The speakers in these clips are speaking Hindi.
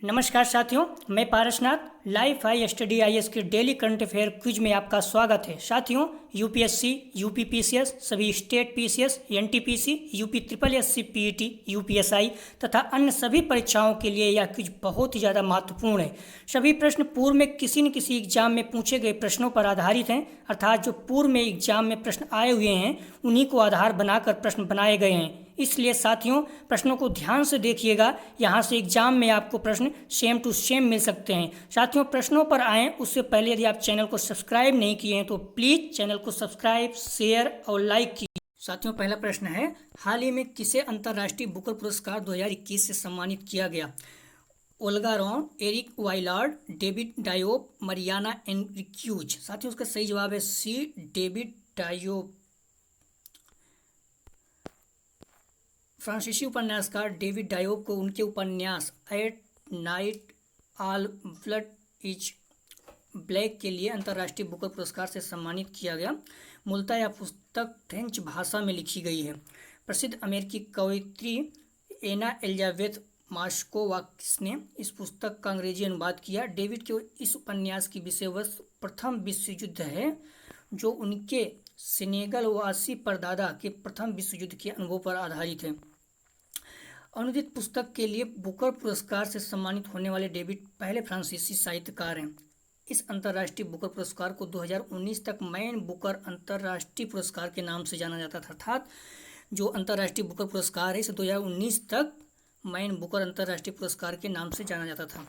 नमस्कार साथियों, मैं Parasnath life I study IAS के डेली करंट अफेयर क्विज में आपका स्वागत है। साथियों, यूपीएससी, यूपी पीसीएस, सभी state PCS, NTPC, UP triple SC PET, UPSI तथा अन्य सभी परीक्षाओं के लिए यह क्विज बहुत ही ज़्यादा महत्वपूर्ण है। सभी प्रश्न पूर्व में किसी न किसी एग्जाम में पूछे गए प्रश्नों पर आधारित हैं, अर्थात जो पूर्व में एग्जाम में प्रश्न आए हुए हैं उन्हीं को आधार बनाकर प्रश्न बनाए गए हैं। इसलिए साथियों, प्रश्नों को ध्यान से देखिएगा, यहाँ से एग्जाम में आपको प्रश्न सेम टू सेम मिल सकते हैं। साथियों, प्रश्नों पर आएँ उससे पहले यदि आप चैनल को सब्सक्राइब नहीं किए हैं तो प्लीज़ चैनल को सब्सक्राइब, शेयर और लाइक कीजिए। साथियों, पहला प्रश्न है, हाल ही में किसे अंतर्राष्ट्रीय बुकर पुरस्कार 2021 से सम्मानित किया गया? Olga Ron, Eric Vuillard, David Diop, Mariana Enriquez. साथियों, उसका सही जवाब है सी, डेविड डायोप। फ्रांसीसी उपन्यासकार डेविड डायोप को उनके उपन्यास at night all blood is black के लिए अंतर्राष्ट्रीय बुकर पुरस्कार से सम्मानित किया गया। मूलतः यह पुस्तक फ्रेंच भाषा में लिखी गई है। प्रसिद्ध अमेरिकी कवयित्री एना एलिजाबेथ मास्कोवाकिस ने इस पुस्तक का अंग्रेजी अनुवाद किया। डेविड के इस उपन्यास की विषय वस्तु प्रथम विश्व युद्ध है, जो उनके सेनेगल वासी परदादा के प्रथम विश्व युद्ध के अनुभव पर आधारित है। अनुदित पुस्तक के लिए बुकर पुरस्कार से सम्मानित होने वाले डेविड पहले फ्रांसीसी साहित्यकार हैं। इस अंतर्राष्ट्रीय बुकर पुरस्कार को 2019 तक मैन बुकर अंतर्राष्ट्रीय पुरस्कार के नाम से जाना जाता था। अर्थात जो अंतर्राष्ट्रीय बुकर पुरस्कार है इसे 2019 तक मैन बुकर अंतर्राष्ट्रीय पुरस्कार के नाम से जाना जाता था।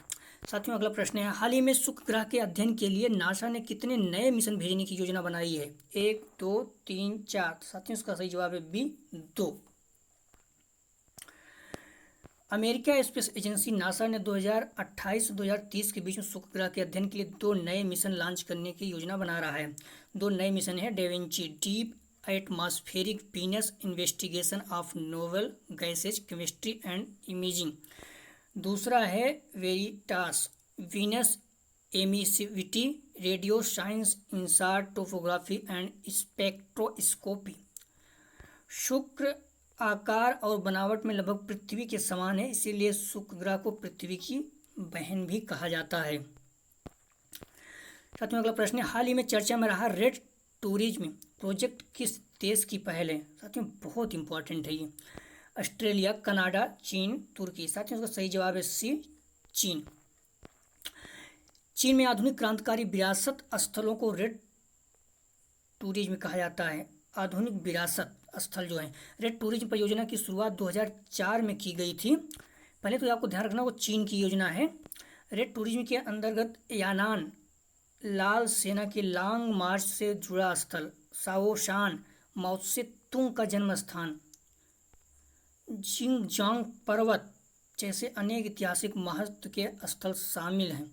साथियों, अगला प्रश्न है, हाल ही में शुक्र ग्रह के अध्ययन के लिए नासा ने कितने नए मिशन भेजने की योजना बनाई है? 1, 2, 3, 4। साथियों, इसका सही जवाब है B, 2। America space agency NASA ने 2028-2030 के बीच में शुक्र ग्रह के अध्ययन के लिए 2 नए मिशन लॉन्च करने की योजना बना रहा है। 2 नए मिशन है DAVINCI deep atmospheric Venus investigation of novel gases chemistry and imaging. दूसरा है VERITAS Venus emissivity radio science InSAR topography and spectroscopy. शुक्र आकार और बनावट में लगभग पृथ्वी के समान है, इसीलिए शुक्र ग्रह को पृथ्वी की बहन भी कहा जाता है। साथ में अगला प्रश्न है, हाल ही में चर्चा में रहा रेड टूरिज्म प्रोजेक्ट किस देश की पहल है? साथियों, बहुत इंपॉर्टेंट है ये। ऑस्ट्रेलिया, कनाडा, चीन, तुर्की। साथियों, इसका सही जवाब है सी, चीन। चीन में आधुनिक क्रांतिकारी विरासत स्थलों को रेड टूरिज्म कहा जाता है। आधुनिक विरासत स्थल जो है, रेड टूरिज्म परियोजना की शुरुआत 2004 में की गई थी। पहले तो आपको ध्यान रखना वो चीन की योजना है। रेड टूरिज्म के अंतर्गत यानान लाल सेना के लॉन्ग मार्च से जुड़ा स्थल, शाओशान माओ से तुंग का जन्म स्थान, जिंगजांग पर्वत जैसे अनेक ऐतिहासिक महत्व के स्थल शामिल हैं।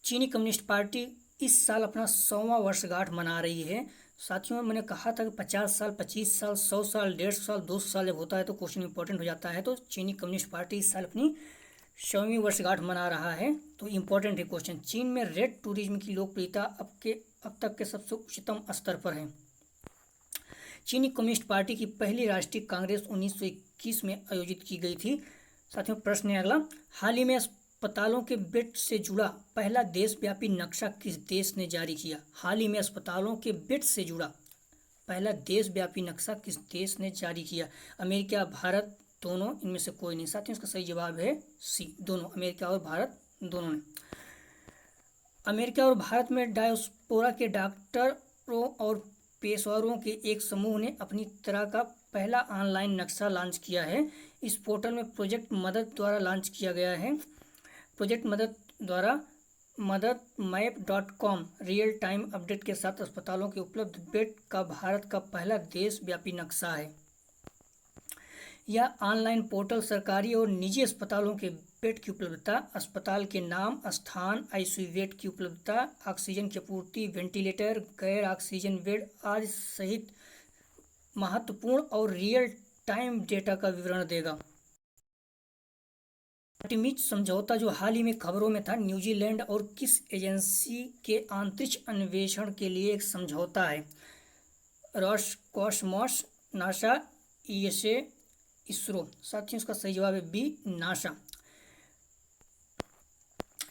चीनी कम्युनिस्ट पार्टी इस साल अपना 100वां वर्षगांठ मना रही है। साथियों, मैंने कहा था कि 50 साल, 25 साल, 100 साल, 150 साल, 200 साल जब होता है तो क्वेश्चन इंपॉर्टेंट हो जाता है। तो चीनी कम्युनिस्ट पार्टी इस साल अपनी 100वीं वर्षगांठ मना रहा है, तो इम्पोर्टेंट है क्वेश्चन। चीन में रेड टूरिज्म की लोकप्रियता अब तक के सबसे उच्चतम स्तर पर है। चीनी कम्युनिस्ट पार्टी की पहली राष्ट्रीय कांग्रेस 1921 में आयोजित की गई थी। साथियों, प्रश्न है अगला, हाल ही में अस्पतालों के बेड से जुड़ा पहला देशव्यापी नक्शा किस देश ने जारी किया? हाल ही में अस्पतालों के बेड से जुड़ा पहला देशव्यापी नक्शा किस देश ने जारी किया? अमेरिका, भारत, दोनों, इनमें से कोई नहीं। साथियों, इसका सही जवाब है सी, दोनों, अमेरिका और भारत दोनों ने। अमेरिका और भारत में डायस्पोरा के डॉक्टरों और पेशेवरों के एक समूह ने अपनी तरह का पहला ऑनलाइन नक्शा लॉन्च किया है। इस पोर्टल में प्रोजेक्ट मदद द्वारा लॉन्च किया गया है। प्रोजेक्ट मदद द्वारा मददमैप.com रियल टाइम अपडेट के साथ अस्पतालों के उपलब्ध बेड का भारत का पहला देशव्यापी नक्शा है। यह ऑनलाइन पोर्टल सरकारी और निजी अस्पतालों के बेड की उपलब्धता, अस्पताल के नाम, स्थान, आईसीयू बेड की उपलब्धता, ऑक्सीजन की आपूर्ति, वेंटिलेटर, गैर ऑक्सीजन बेड आदि सहित महत्वपूर्ण और रियल टाइम डेटा का विवरण देगा। आर्टेमिस समझौता जो हाल ही में खबरों में था, न्यूजीलैंड और किस एजेंसी के अंतरिक्ष अन्वेषण के लिए एक समझौता है? Roscosmos, NASA, ESA, ISRO. साथियों, इसका सही जवाब है बी, नासा।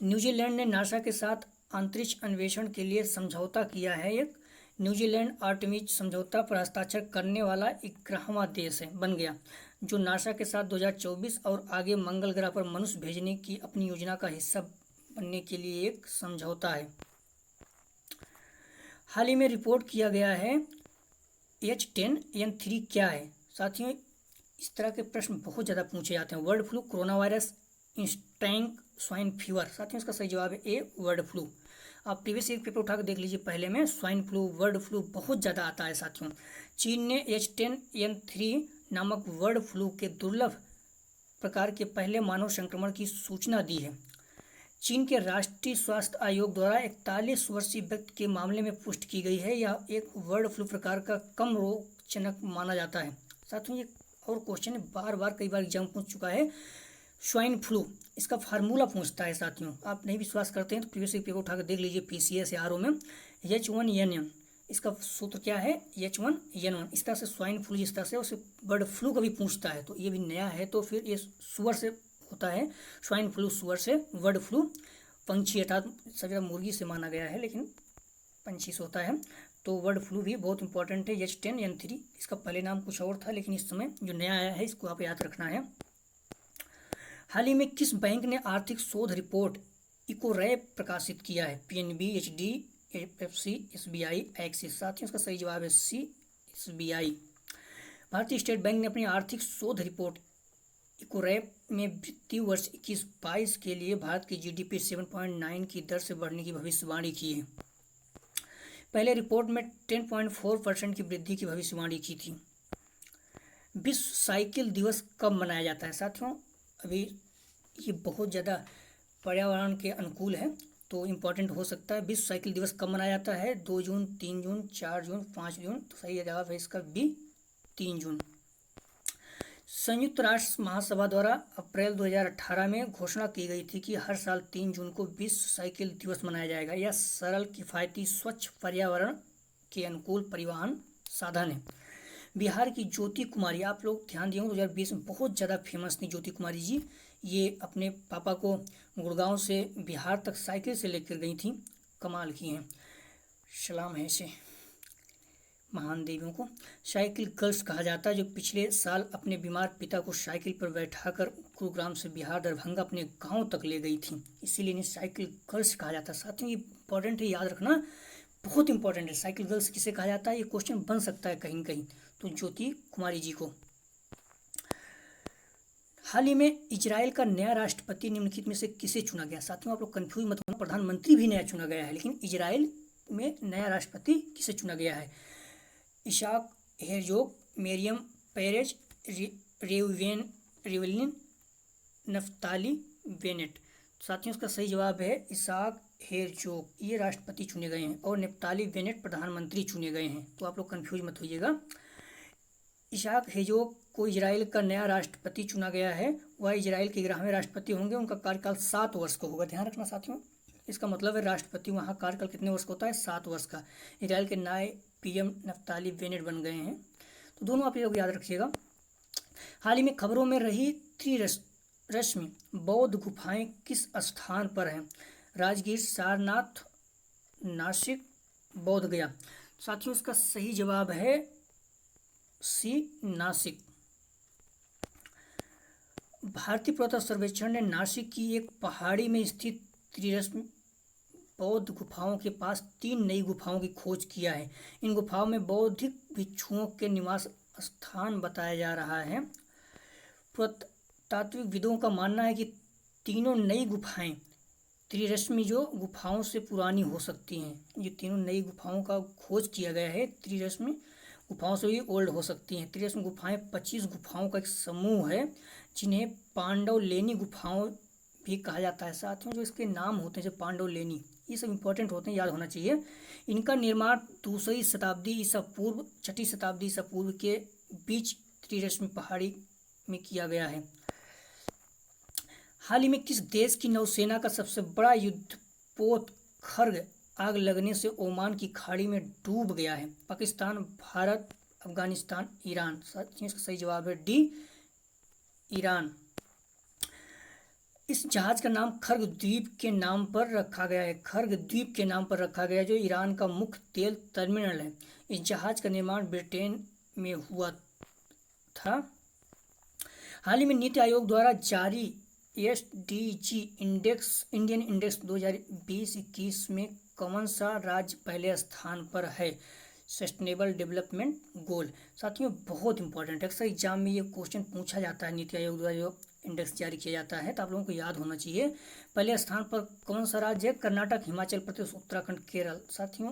न्यूजीलैंड ने नासा के साथ अंतरिक्ष अन्वेषण के लिए समझौता किया है। एक न्यूजीलैंड आर्टेमिस समझौता पर हस्ताक्षर करने वाला 11वां देश बन गया, जो नासा के साथ 2024 और आगे मंगल ग्रह पर मनुष्य भेजने की अपनी योजना का हिस्सा बनने के लिए एक समझौता है। हाल ही में रिपोर्ट किया गया है H10N3 क्या है। साथियों, इस तरह के प्रश्न बहुत ज़्यादा पूछे जाते हैं। वर्ड फ्लू, कोरोना वायरस, इंस्टैंक स्वाइन फीवर। साथियों, इसका सही जवाब है ए, वर्ड फ्लू। आप प्रीवियस ईयर पेपर उठा कर देख लीजिए, पहले में स्वाइन फ्लू, वर्ड फ्लू बहुत ज़्यादा आता है। साथियों, चीन ने H10N3 नामक वर्ड फ्लू के दुर्लभ प्रकार के पहले मानव संक्रमण की सूचना दी है। चीन के राष्ट्रीय स्वास्थ्य आयोग द्वारा 41 वर्षीय व्यक्ति के मामले में पुष्टि की गई है। यह एक बर्ड फ्लू प्रकार का कम रोगजनक माना जाता है। साथियों, ये और क्वेश्चन बार बार कई बार एग्जाम पूछ चुका है। स्वाइन फ्लू, इसका फार्मूला पूछता है। साथियों, आप नहीं विश्वास करते हैं तो प्रीवियस पेपर उठाकर देख लीजिए PCS या RO में। H1N1, इसका सूत्र क्या है, H1N1। इस तरह से स्वाइन फ्लू जिस तरह से उसे बर्ड फ्लू का भी पूछता है, तो ये भी नया है। तो फिर ये सुअर से होता है, स्वाइन फ्लू सुअर से, वर्ड फ्लू पंछी अर्थात सभी मुर्गी से माना गया है, लेकिन पंछी से होता है। तो वर्ड फ्लू भी बहुत इंपॉर्टेंट है। H10N3, इसका पहले नाम कुछ और था, लेकिन इस समय जो नया आया है इसको आप याद रखना है। हाल ही में किस बैंक ने आर्थिक शोध रिपोर्ट इकोरैप प्रकाशित किया है। PNB, HDFC, SBI, axis. साथियों, इसका सही जवाब है C, SBI। भारतीय स्टेट बैंक ने अपनी आर्थिक शोध रिपोर्ट इकोरैप में वित्तीय वर्ष 21-22 के लिए भारत की GDP 7.9 की दर से बढ़ने की भविष्यवाणी की है। पहले रिपोर्ट में 10.4% की वृद्धि की भविष्यवाणी की थी। विश्व साइकिल दिवस कब मनाया जाता है। साथियों, अभी ये बहुत ज़्यादा पर्यावरण के अनुकूल है, तो इम्पोर्टेंट हो सकता है। विश्व साइकिल दिवस कब मनाया जाता है। 2 जून, 3 जून, 4 जून, 5 जून। तो सही जवाब है इसका B, 3 जून। संयुक्त राष्ट्र महासभा द्वारा अप्रैल 2018 में घोषणा की गई थी कि हर साल 3 जून को विश्व साइकिल दिवस मनाया जाएगा। यह सरल, किफ़ायती, स्वच्छ, पर्यावरण के अनुकूल परिवहन साधन है। बिहार की ज्योति कुमारी, आप लोग ध्यान दिए 2020 में बहुत ज़्यादा फेमस थी ज्योति कुमारी जी। ये अपने पापा को गुड़गांव से बिहार तक साइकिल से लेकर गई थी। कमाल की हैं, सलाम है इसे महान देवियों को। साइकिल गर्ल्स कहा जाता है, जो पिछले साल अपने बीमार पिता को साइकिल पर बैठाकर गुरुग्राम से बिहार दरभंगा अपने गांव तक ले गई थी, इसीलिए इन्हें साइकिल गर्ल्स कहा जाता है। साथियों, ये इंपॉर्टेंट है, याद रखना, बहुत इंपॉर्टेंट है। साइकिल गर्ल्स किसे कहा जाता है, ये क्वेश्चन बन सकता है कहीं कहीं। तो ज्योति कुमारी जी को। हाल ही में इजराइल का नया राष्ट्रपति निम्नलिखित में से किसे चुना गया। साथियों, आप लोग कंफ्यूज मत होना, प्रधानमंत्री भी नया चुना गया है, लेकिन इजराइल में नया राष्ट्रपति किसे चुना गया है। Isaac Herzog, Miriam Peretz, Rivlin, Naftali Bennett. साथियों, इसका सही जवाब है इसाक हेरजोग, ये राष्ट्रपति चुने गए हैं, और नफ्ताली बेनेट प्रधानमंत्री चुने गए हैं। तो आप लोग कंफ्यूज मत होइएगा। इसाक हेरजोग को इजराइल का नया राष्ट्रपति चुना गया है। वह इजराइल के 11वें राष्ट्रपति होंगे। उनका कार्यकाल 7 वर्ष का होगा, ध्यान रखना साथियों। इसका मतलब है राष्ट्रपति वहाँ कार्यकाल कितने वर्ष का होता है, 7 वर्ष का। इजराइल के नए PM नफ्ताली बेनेट बन गए हैं। तो दोनों आप लोग याद रखिएगा। हाल ही में खबरों में रही त्रिरश्मि बौद्ध गुफाएं किस स्थान पर हैं। राजगीर, सारनाथ, नासिक, बोध गया। साथियों, इसका सही जवाब है C, नासिक। भारतीय पुरातत्व सर्वेक्षण ने नासिक की एक पहाड़ी में स्थित त्रिरश्मि बौद्ध गुफाओं के पास 3 नई गुफाओं की खोज किया है। इन गुफाओं में बौद्धिक भिक्षुओं के निवास स्थान बताया जा रहा है। पुरातात्विकविदों का मानना है कि तीनों नई गुफाएं त्रिरश्मि जो गुफाओं से पुरानी हो सकती हैं। ये तीनों नई गुफाओं का खोज किया गया है, त्रिरश्मि गुफाओं से भी ओल्ड हो सकती हैं। त्रिरश्मि गुफाएं 25 गुफाओं का एक समूह है, जिन्हें पांडवलेनी गुफाओं भी कहा जाता है। साथियों, जो इसके नाम होते हैं, जैसे पांडवलेनी, ये सब इंपॉर्टेंट होते हैं, याद होना चाहिए। इनका निर्माण 2वीं शताब्दी ईसा पूर्व 6वीं शताब्दी ईसा पूर्व के बीच त्रिरश्मि पहाड़ी में किया गया है। हाल ही में किस देश की नौसेना का सबसे बड़ा युद्धपोत खर्ग आग लगने से ओमान की खाड़ी में डूब गया है। पाकिस्तान, भारत, अफगानिस्तान, ईरान। इसका सही जवाब है D, ईरान। इस जहाज का नाम खर्ग द्वीप के नाम पर रखा गया है। खर्ग द्वीप के नाम पर रखा गया है, जो ईरान का मुख्य तेल टर्मिनल है। इस जहाज का निर्माण ब्रिटेन में हुआ था। हाल ही में नीति आयोग द्वारा जारी SDG इंडेक्स, इंडियन इंडेक्स 2020-21 में कौन सा राज्य पहले स्थान पर है? Sustainable development goal. साथियों बहुत इंपॉर्टेंट है, अक्सर एग्जाम में ये क्वेश्चन पूछा जाता है। नीति आयोग द्वारा जो इंडेक्स जारी किया जाता है, तो आप लोगों को याद होना चाहिए। पहले स्थान पर कौन सा राज्य है? कर्नाटक, हिमाचल प्रदेश, उत्तराखंड, केरल। साथियों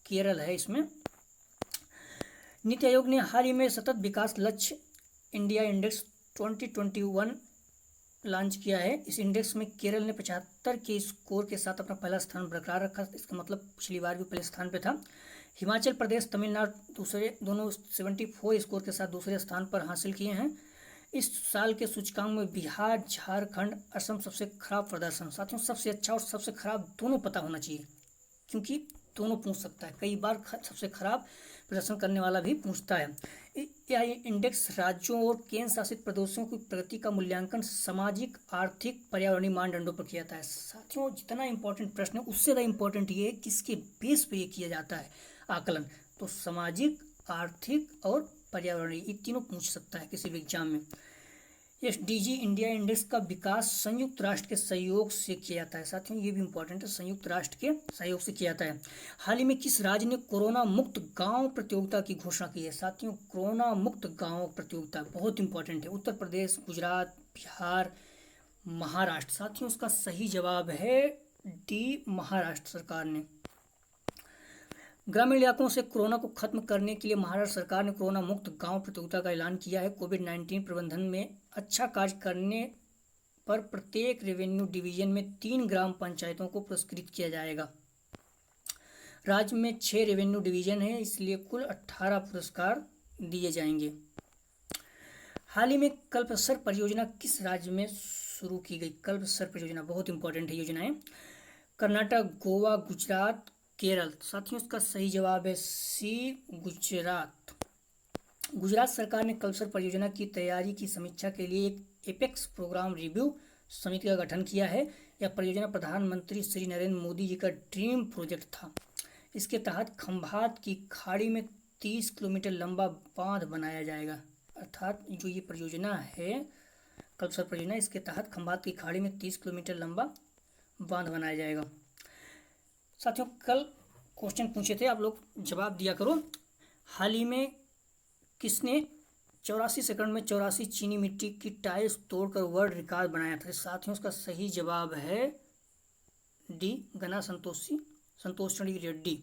केरल है इसमें। नीति आयोग ने हाल ही में सतत विकास लक्ष्य इंडिया इंडेक्स 2021 लॉन्च किया है। इस इंडेक्स में केरल ने 75 के स्कोर के साथ अपना पहला स्थान बरकरार रखा। इसका मतलब पिछली बार भी पहले स्थान पे था। हिमाचल प्रदेश, तमिलनाडु दोनों 74 स्कोर के साथ दूसरे स्थान पर हासिल किए हैं। इस साल के सूचकांक में बिहार, झारखंड, असम सबसे खराब प्रदर्शन। साथियों सबसे अच्छा और सबसे खराब दोनों पता होना चाहिए, क्योंकि दोनों पूछ सकता है। कई बार सबसे खराब प्रदर्शन करने वाला भी पूछता है। यह इंडेक्स राज्यों और केंद्र शासित प्रदेशों की प्रगति का मूल्यांकन सामाजिक, आर्थिक, पर्यावरणीय मानदंडों पर किया जाता है। साथियों जितना इंपॉर्टेंट प्रश्न है, उससे ज़्यादा इंपॉर्टेंट ये है किसके बेस पे ये किया जाता है आकलन। तो सामाजिक, आर्थिक और पर्यावरणीय, ये तीनों पूछ सकता है किसी भी एग्जाम में। SDG इंडिया इंडेक्स का विकास संयुक्त राष्ट्र के सहयोग से किया जाता है। साथियों ये भी इंपॉर्टेंट है, संयुक्त राष्ट्र के सहयोग से किया जाता है। हाल ही में किस राज्य ने कोरोना मुक्त गांव प्रतियोगिता की घोषणा की है? साथियों कोरोना मुक्त गांव प्रतियोगिता बहुत इंपॉर्टेंट है। उत्तर प्रदेश, गुजरात, बिहार, महाराष्ट्र। साथियों उसका सही जवाब है D, महाराष्ट्र सरकार ने। ग्रामीण इलाकों से कोरोना को खत्म करने के लिए महाराष्ट्र सरकार ने कोरोना मुक्त गांव प्रतियोगिता का ऐलान किया है। कोविड-19 प्रबंधन में अच्छा कार्य करने पर प्रत्येक रेवेन्यू डिवीजन में 3 ग्राम पंचायतों को पुरस्कृत किया जाएगा। राज्य में 6 रेवेन्यू डिवीजन है, इसलिए कुल 18 पुरस्कार दिए जाएंगे। हाल ही में कल्पसर परियोजना किस राज्य में शुरू की गई? कल्पसर परियोजना बहुत इंपॉर्टेंट है योजनाएं। कर्नाटक, गोवा, गुजरात, केरल। साथियों इसका सही जवाब है C, गुजरात। गुजरात सरकार ने कल्पसर परियोजना की तैयारी की समीक्षा के लिए एक एपेक्स प्रोग्राम रिव्यू समिति का गठन किया है। यह परियोजना प्रधानमंत्री श्री नरेंद्र मोदी जी का ड्रीम प्रोजेक्ट था। इसके तहत खंभात की खाड़ी में 30 किलोमीटर लंबा बांध बनाया जाएगा। अर्थात जो ये परियोजना है कल्पसर परियोजना, इसके तहत खंभात की खाड़ी में 30 किलोमीटर लंबा बांध बनाया जाएगा। साथियों कल क्वेश्चन पूछे थे, आप लोग जवाब दिया करो। हाल ही में किसने 84 सेकंड में 84 चीनी मिट्टी की टाइल्स तोड़कर वर्ल्ड रिकॉर्ड बनाया था? साथियों उसका सही जवाब है D, गना संतोषी रेड्डी।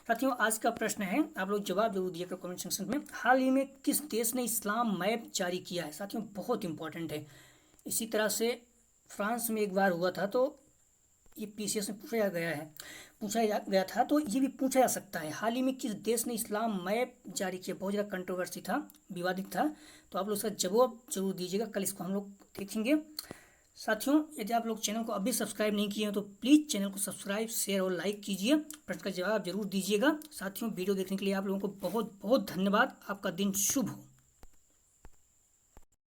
साथियों आज का प्रश्न है, आप लोग जवाब जरूर दिएगा कमेंट सेक्शन में। हाल ही में किस देश ने इस्लाम मैप जारी किया है? साथियों बहुत इंपॉर्टेंट है। इसी तरह से फ्रांस में एक बार हुआ था, तो ये PCS में पूछा गया था, तो ये भी पूछा जा सकता है। हाल ही में किस देश ने इस्लाम मैप जारी किया? बहुत ज़्यादा कंट्रोवर्सी था, विवादित था, तो आप लोग इसका जवाब जरूर दीजिएगा। कल इसको हम लोग देखेंगे। साथियों यदि आप लोग चैनल को अभी सब्सक्राइब नहीं किए हैं तो प्लीज़ चैनल को सब्सक्राइब, शेयर और लाइक कीजिए। प्रश्न का जवाब जरूर दीजिएगा। साथियों वीडियो देखने के लिए आप लोगों को बहुत बहुत धन्यवाद। आपका दिन शुभ हो।